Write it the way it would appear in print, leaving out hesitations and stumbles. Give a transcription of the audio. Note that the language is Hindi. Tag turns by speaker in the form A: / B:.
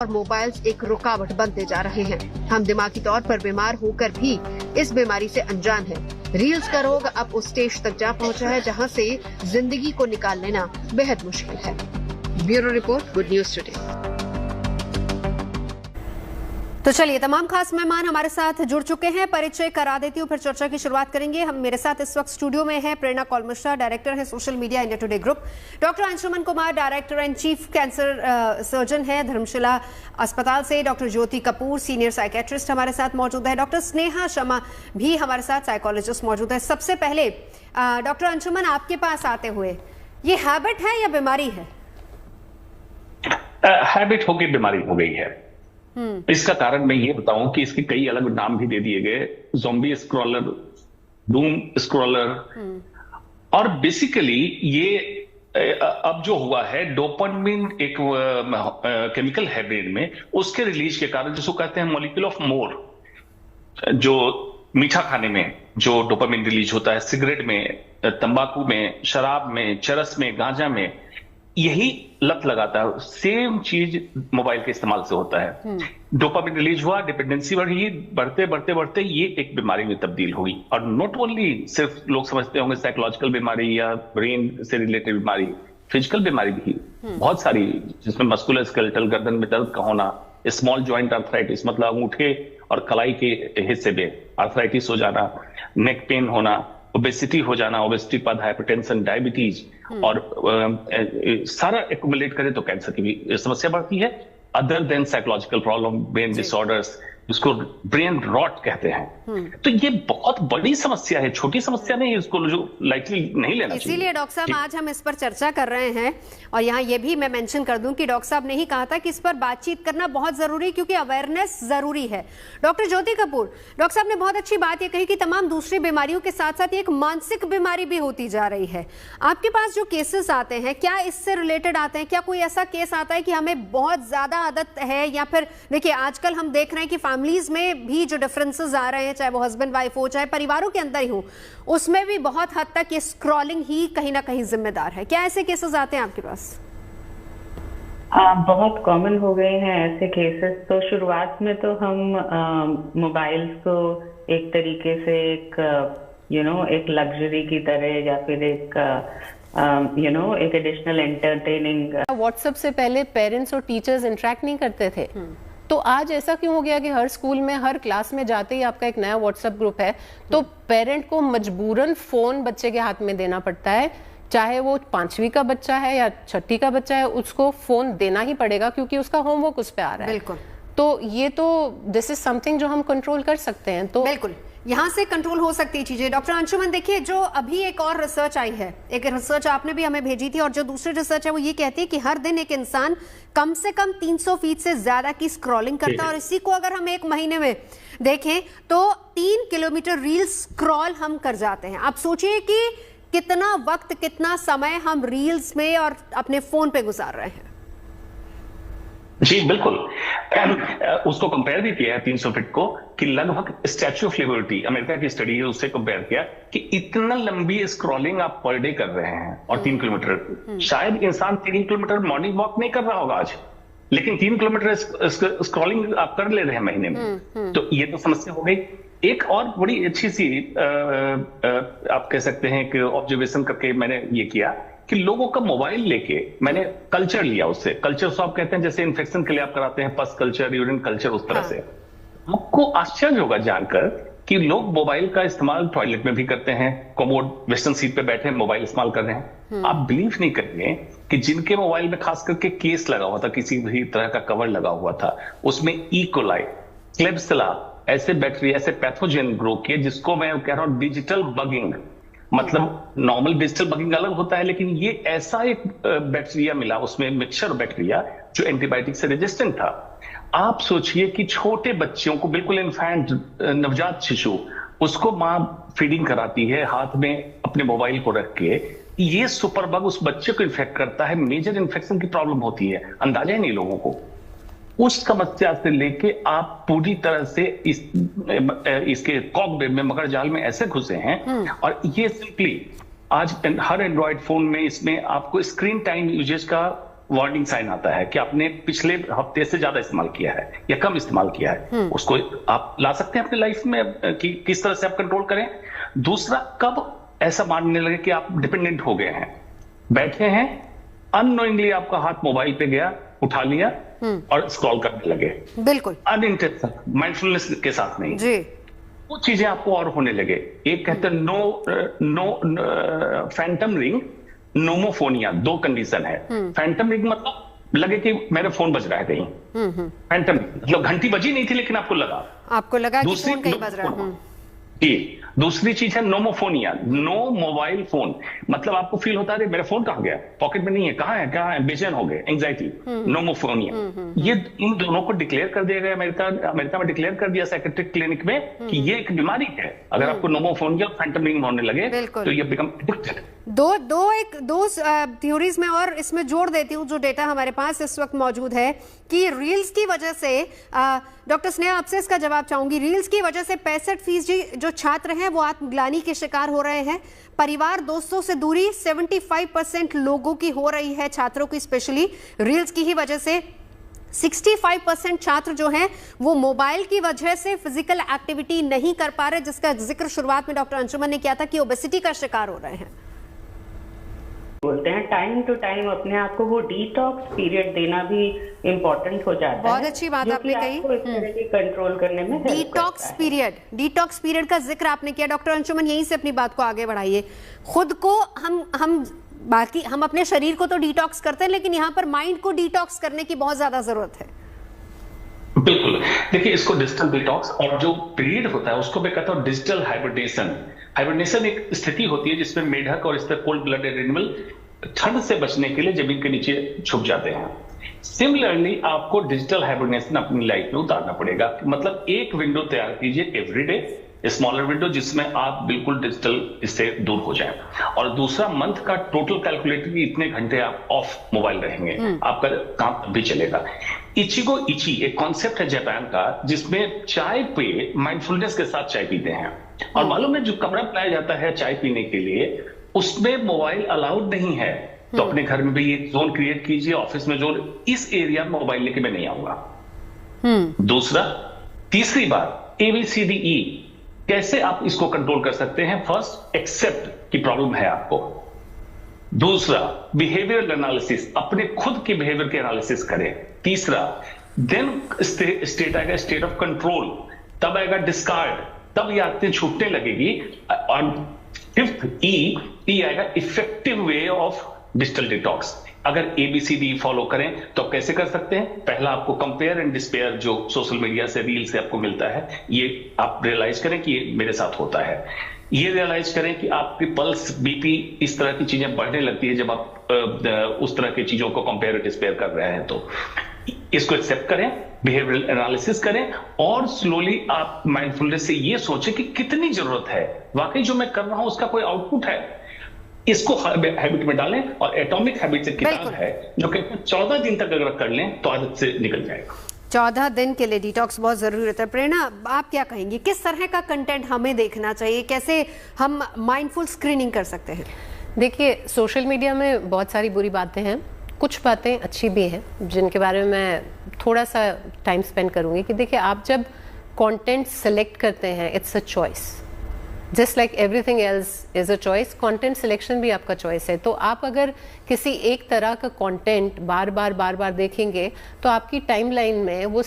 A: और मोबाइल्स एक रुकावट बनते जा रहे हैं। हम दिमागी तौर पर बीमार होकर भी इस बीमारी से अनजान हैं। रील्स का रोग अब उस स्टेज तक जा पहुंचा है जहां से जिंदगी को निकाल लेना बेहद मुश्किल है। Bureau report, good news today. तो चलिए, तमाम खास मेहमान हमारे साथ जुड़ चुके हैं। परिचय करा देती हूँ, फिर चर्चा की शुरुआत करेंगे। हम मेरे साथ इस वक्त स्टूडियो में है प्रेरणा कॉलमिश्रा, डायरेक्टर है social media India today group. Doctor Anshuman Kumar, director and chief cancer surgeon है धर्मशिला अस्पताल से। डॉक्टर ज्योति कपूर, सीनियर साइकेट्रिस्ट हमारे साथ मौजूद है। डॉक्टर स्नेहा शर्मा भी हमारे साथ, साइकोलॉजिस्ट मौजूद है। सबसे पहले डॉक्टर अंशुमन, आपके पास आते हुए, ये हैबिट है या बीमारी है?
B: हैबिट होगी, बीमारी हो गई है। इसका कारण मैं ये बताऊं कि इसके कई अलग नाम भी दे दिए गए, ज़ॉम्बी स्क्रॉलर, डूम स्क्रॉलर, और बेसिकली ये अब जो हुआ है, डोपामिन एक केमिकल है ब्रेन में, उसके रिलीज के कारण, जिसको कहते हैं मॉलिक्यूल ऑफ मोर, जो मीठा खाने में जो डोपामिन रिलीज होता है, सिगरेट में, तंबाकू में, शराब में, चरस में, गांजा में, यही लत लगाता है। सेम चीज मोबाइल के इस्तेमाल से होता है। डोपामिन रिलीज हुआ, डिपेंडेंसी बढ़ी, बढ़ते बढ़ते बढ़ते ये एक बीमारी में तब्दील हुई। और नॉट ओनली सिर्फ लोग समझते होंगे साइकोलॉजिकल बीमारी या ब्रेन से रिलेटेड बीमारी, फिजिकल बीमारी भी बहुत सारी, जिसमें मस्कुलर स्केलेटल, गर्दन में दर्द का होना, स्मॉल जॉइंट आर्थराइटिस, मतलब अंगूठे और कलाई के हिस्से में आर्थराइटिस हो जाना, नेक पेन होना, ओबेसिटी हो जाना, ओबेसिटी के बाद हाइपरटेंशन, डायबिटीज, और सारा एक्युमुलेट करें तो कैंसर की भी समस्या बढ़ती है। Other than psychological problem, brain disorders, जिसको ब्रेन रॉट कहते हैं। तो ये बहुत बड़ी समस्या है, छोटी समस्या नहीं है, इसको जो लाइटली नहीं लेना चाहिए।
A: इसीलिए डॉक्टर साहब आज हम इस पर चर्चा कर रहे हैं। और यहाँ ये भी मैं मेंशन कर दूं कि डॉक्टर साहब ने ही कहा था कि इस पर बातचीत करना बहुत जरूरी, क्योंकि अवेयरनेस जरूरी है। डॉक्टर ज्योति कपूर, डॉक्टर साहब ने बहुत अच्छी बात ये कही कि तमाम दूसरी बीमारियों के साथ साथ एक मानसिक बीमारी भी होती जा रही है। आपके पास जो केसेस आते हैं, क्या इससे रिलेटेड आते हैं? क्या कोई ऐसा केस आता है कि हमें बहुत ज्यादा आदत है, या फिर देखिए आजकल हम देख रहे हैं कि फैमिलीज में भी जो डिफरेंसेस आ रहे हैं, चाहे वो हस्बैंड वाइफ हो, चाहे परिवारों के अंदर ही हो, उसमें भी बहुत हद तक ये स्क्रॉलिंग ही कहीं ना कहीं जिम्मेदार है। क्या ऐसे केसेस आते हैं आपके पास?
C: बहुत कॉमन हो गए हैं ऐसे केसेस। तो शुरुआत में तो हम मोबाइल्स को एक तरीके से एक एक लग्जरी की तरह, या फिर एक एक एडिशनल एंटरटेनिंग।
D: व्हाट्सएप से पहले पेरेंट्स और टीचर्स इंटरेक्ट नहीं करते थे, तो आज ऐसा क्यों हो गया कि हर स्कूल में, हर क्लास में जाते ही आपका एक नया व्हाट्सएप ग्रुप है, तो पेरेंट को मजबूरन फोन बच्चे के हाथ में देना पड़ता है। चाहे वो 5वीं का बच्चा है या 6ठी का बच्चा है, उसको फोन देना ही पड़ेगा, क्योंकि उसका होमवर्क उस पर आ रहा है।
A: बिल्कुल।
D: तो ये तो दिस इज समथिंग जो हम कंट्रोल कर सकते हैं। तो
A: बिल्कुल, यहाँ से कंट्रोल हो सकती है चीजें। डॉक्टर अंशुमन, देखिए जो अभी एक और रिसर्च आई है, एक रिसर्च आपने भी हमें भेजी थी, और जो दूसरी रिसर्च है वो ये कहती है कि हर दिन एक इंसान कम से कम 300 फीट से ज्यादा की स्क्रॉलिंग करता है। और इसी को अगर हम एक महीने में देखें तो 3 किलोमीटर रील स्क्रॉल हम कर जाते हैं। आप सोचिए कि कितना वक्त, कितना समय हम रील्स में और अपने फोन पे गुजार रहे हैं।
B: जी बिल्कुल। उसको कंपेयर भी किया है 300 फीट को, कि लगभग स्टैच्यू ऑफ लिबर्टी, अमेरिका की स्टडी है, उससे कंपेयर किया कि इतना लंबी स्क्रॉलिंग आप पर डे कर रहे हैं, और 3 किलोमीटर, शायद इंसान 3 किलोमीटर मॉर्निंग वॉक नहीं कर रहा होगा आज, लेकिन 3 किलोमीटर स्क्रॉलिंग आप कर ले रहे हैं महीने में। तो ये तो समस्या हो गई। एक और बड़ी अच्छी सी आप कह सकते हैं कि ऑब्जर्वेशन करके मैंने ये किया कि लोगों का मोबाइल लेके मैंने कल्चर लिया उससे। कल्चर तो आप कहते हैं जैसे इन्फेक्शन के लिए आप कराते हैं पस कल्चर, यूरिन कल्चर, उस तरह से। आपको आश्चर्य होगा जानकर कि लोग मोबाइल का इस्तेमाल टॉयलेट में भी करते हैं, कोमोड वेस्टर्न सीट पे बैठे मोबाइल इस्तेमाल कर रहे हैं। आप बिलीव नहीं करेंगे कि जिनके मोबाइल में खास करके केस लगा हुआ था, किसी भी तरह का कवर लगा हुआ था, उसमें ई कोलाई, क्लेब्सिला, ऐसे बैक्टीरिया, ऐसे पैथोजन ग्रो किए, जिसको मैं कह रहा हूं डिजिटल बगिंग। मतलब नॉर्मल डिजिटल बगिंग अलग होता है, लेकिन ये ऐसा एक बैक्टीरिया मिला उसमें, मिक्सचर बैक्टीरिया, जो एंटीबायोटिक से रेजिस्टेंट था। आप सोचिए कि छोटे बच्चों को, बिल्कुल इन्फेंट, नवजात शिशु, उसको मां फीडिंग कराती है हाथ में अपने मोबाइल को रख के, ये सुपर बग उस बच्चे को इन्फेक्ट करता है, मेजर इन्फेक्शन की प्रॉब्लम होती है, अंदाजा ही नहीं लोगों को। उस समस्या से लेके आप पूरी तरह से इसके कॉकवेब में, मकर जाल में ऐसे घुसे हैं। और ये सिंपली आज हर एंड्रॉइड फोन में, इसमें आपको स्क्रीन टाइम यूजेज का वार्निंग साइन आता है कि आपने पिछले हफ्ते से ज्यादा इस्तेमाल किया है या कम इस्तेमाल किया है, उसको आप ला सकते हैं अपनी लाइफ में कि किस तरह से आप कंट्रोल करें। दूसरा, कब ऐसा मानने लगे कि आप डिपेंडेंट हो गए हैं, बैठे हैं, अननोइंगली आपका हाथ मोबाइल पे गया, उठा लिया और स्क्रॉल करने लगे,
A: बिल्कुल
B: अनइंटेंशनल, माइंडफुलनेस के साथ नहीं
A: जी।
B: वो चीजें आपको और होने लगे। एक कहते हैं फैंटम रिंग, नोमोफोनिया, 2 कंडीशन है। फैंटम रिंग मतलब लगे कि मेरा फोन बज रहा है कहीं, फैंटम मतलब घंटी बजी नहीं थी लेकिन आपको लगा
A: कि फोन कहीं बज रहा है।
B: जी। दूसरी चीज है नोमोफोनिया, नो मोबाइल फोन, मतलब आपको फील होता है मेरा फोन कहाँ गया, पॉकेट में नहीं है, कहाँ है, बेचैन हो गए, एंजाइटी, नोमोफोनिया। ये इन दोनों को डिक्लेयर कर दिया गया, अमेरिका में डिक्लेयर कर दिया साइकेट्रिक क्लिनिक में कि ये एक बीमारी है। अगर आपको नोमोफोनिया, फैंटम रिंग होने लगे तो ये बिकम एडिक्टेड।
A: दो थ्योरीज में और इसमें जोड़ देती हूँ जो डेटा हमारे पास इस वक्त मौजूद है कि रील्स की वजह से, डॉक्टर स्नेहा आपसे इसका जवाब चाहूंगी, रील्स की वजह से 65% जो छात्र हैं वो आत्मग्लानि के शिकार हो रहे हैं। परिवार दोस्तों से दूरी 75% लोगों की हो रही है, छात्रों की स्पेशली रील्स की ही वजह से। 65% छात्र जो हैं वो मोबाइल की वजह से फिजिकल एक्टिविटी नहीं कर पा रहे, जिसका जिक्र शुरुआत में डॉक्टर अंशुमन ने किया था कि ओबेसिटी का शिकार हो रहे हैं।
C: बोलते हैं टाइम टू टाइम अपने आप को वो डिटॉक्स पीरियड देना भी इम्पोर्टेंट हो जाता है।
A: बहुत अच्छी बात आपने कही,
C: इस तरह की कंट्रोल करने में
A: डिटॉक्स पीरियड का जिक्र आपने किया। डॉक्टर अंशुमन यहीं से अपनी बात को आगे बढ़ाइए। खुद को हम अपने शरीर को तो डिटॉक्स करते हैं, लेकिन यहाँ पर माइंड को डिटॉक्स करने की बहुत ज्यादा जरूरत है।
B: बिल्कुल, देखिए इसको डिजिटल डिटॉक्स और जो पीरियड होता है उसको मैं कहता हूँ डिजिटल हाइबरनेशन। हाइबरनेशन एक स्थिति होती है जिसमें मेढक और इस तरह कोल्ड ब्लडेड एनिमल ठंड से बचने के लिए जमीन के नीचे छुप जाते हैं। सिमिलरली आपको डिजिटल हाइबरनेशन अपनी लाइफ में उतारना पड़ेगा। मतलब एक विंडो तैयार कीजिए एवरीडे, स्मॉलर विंडो, जिसमें आप बिल्कुल डिजिटल इससे दूर हो जाएं। और दूसरा, मंथ का टोटल कैलकुलेटर कि इतने घंटे आप ऑफ मोबाइल रहेंगे, आपका काम भी चलेगा। इचिगो इची एक कॉन्सेप्ट है जापान का, जिसमें चाय पे माइंडफुलनेस के साथ चाय पीते हैं। और मालूम है जो कमरा बनाया जाता है चाय पीने के लिए, उसमें मोबाइल अलाउड नहीं है। तो अपने घर में भी एक जोन क्रिएट कीजिए, ऑफिस में जोन, इस एरिया में मोबाइल लेके मैं नहीं आऊंगा। दूसरा, तीसरी बात, ABCDE, कैसे आप इसको कंट्रोल कर सकते हैं। फर्स्ट, एक्सेप्ट की प्रॉब्लम है आपको। दूसरा, बिहेवियरल एनालिसिस, अपने खुद के बिहेवियर के एनालिसिस करें। तीसरा, देन स्टेट आएगा स्टेट ऑफ कंट्रोल, तब आएगा डिस्कार्ड, तब ये आदतें छूटने लगेगी। और फिफ्थ, ई आएगा effective way of digital detox. अगर ABCD फॉलो करें तो आप कैसे कर सकते हैं। पहला, आपको कंपेयर एंड डिस्पेयर जो सोशल मीडिया से, रील से आपको मिलता है, ये आप रियलाइज करें कि ये मेरे साथ होता है। ये रियलाइज करें कि आपकी पल्स, BP, इस तरह की चीजें बढ़ने लगती है जब आप उस तरह की चीजों को कंपेयर एंड डिस्पेयर कर रहे हैं। तो इसको एक्सेप्ट करें, बिहेवियरल एनालिसिस करें और स्लोली आप माइंडफुलनेस से ये सोचें कि कितनी जरूरत है, वाकई जो मैं कर रहा हूं उसका कोई आउटपुट है। इसको हैबिट में डालें। और एटॉमिक हैबिट्स एक किताब है जो कहते हैं 14 दिन तक अगर कर लें तो आदत से निकल जाएगा।
A: 14 दिन के लिए डिटॉक्स बहुत जरूरी होता है। प्रेरणा, आप क्या कहेंगी, किस तरह का कंटेंट हमें देखना चाहिए, कैसे हम माइंडफुल स्क्रीनिंग कर सकते हैं?
D: देखिए, सोशल मीडिया में बहुत सारी बुरी बातें हैं, कुछ बातें अच्छी भी हैं जिनके बारे में मैं थोड़ा सा टाइम स्पेंड करूंगी। कि देखिए, आप जब कंटेंट सेलेक्ट करते हैं, it's a choice, just like everything else is a choice. Content selection भी आपका चॉइस है। तो आप अगर किसी एक तरह का कंटेंट बार बार देखेंगे तो आपकी टाइमलाइन में वो